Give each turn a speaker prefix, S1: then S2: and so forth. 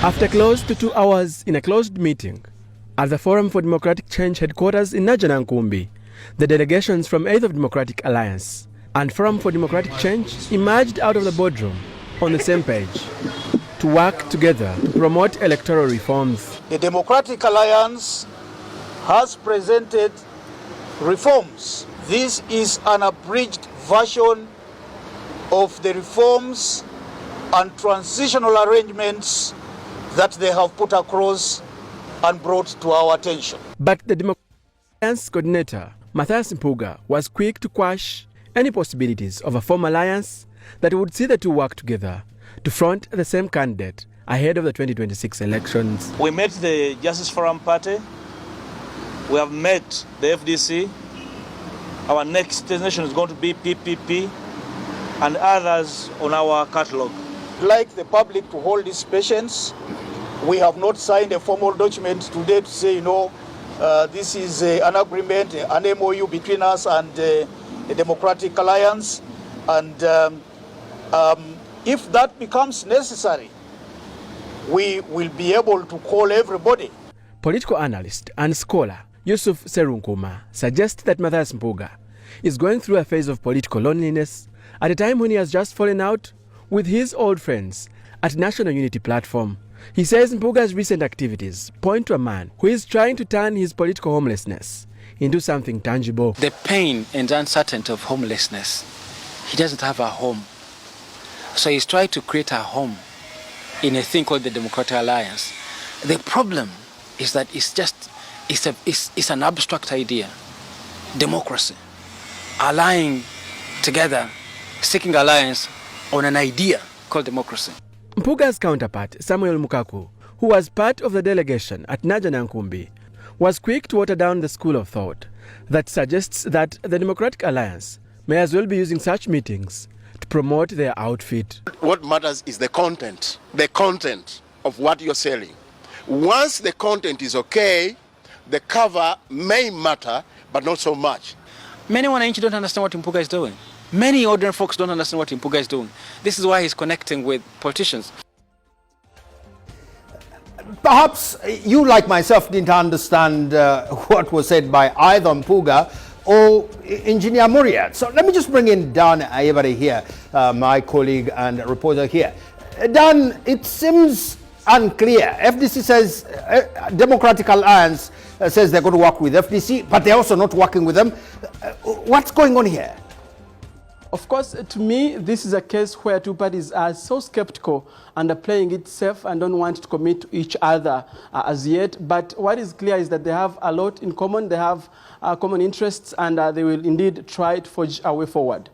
S1: After close to 2 hours in a closed meeting at the Forum for Democratic Change headquarters in Nkumbi, the delegations from 8th of Democratic Alliance and Forum for Democratic Change emerged out of the boardroom on the same page to work together to promote electoral reforms.
S2: The Democratic Alliance has presented reforms. This is an abridged version of the reforms and transitional arrangements that they have put across and brought to our attention.
S1: But the Democratic Alliance coordinator, Mpuuga, was quick to quash any possibilities of a formal alliance that would see the two work together to front the same candidate ahead of the 2026 elections.
S3: We met the Justice Forum Party, we have met the FDC, our next destination is going to be PPP and others on our catalogue.
S2: I'd like the public to hold this patience. We have not signed a formal document today to say, this is an agreement, an MOU between us and the Democratic Alliance. And if that becomes necessary, we will be able to call everybody.
S1: Political analyst and scholar Yusuf Serunkuma suggests that Mpuuga is going through a phase of political loneliness at a time when he has just fallen out with his old friends at National Unity Platform. He says Mpuuga's recent activities point to a man who is trying to turn his political homelessness into something tangible.
S4: The pain and uncertainty of homelessness, he doesn't have a home. So he's trying to create a home in a thing called the Democratic Alliance. The problem is that it's an abstract idea. Democracy, allying together, seeking alliance on an idea called democracy.
S1: Mpuuga's counterpart, Samuel Mukaku, who was part of the delegation at Nkumbi, was quick to water down the school of thought that suggests that the Democratic Alliance may as well be using such meetings to promote their outfit.
S5: What matters is the content of what you're selling. Once the content is okay, the cover may matter, but not so much.
S4: Many wananchi don't understand what Mpuuga is doing. Many ordinary folks don't understand what Mpuuga is doing. This is why he's connecting with politicians.
S6: Perhaps you, like myself, didn't understand what was said by either Mpuuga or Engineer Muriat. So let me just bring in Dan Ayebare here, my colleague and reporter here. Dan, it seems unclear. FDC says, Democratic Alliance says they're going to work with FDC, but they're also not working with them. What's going on here?
S7: Of course, to me, this is a case where two parties are so skeptical and are playing it safe and don't want to commit to each other as yet. But what is clear is that they have a lot in common. They have common interests, and they will indeed try to forge a way forward.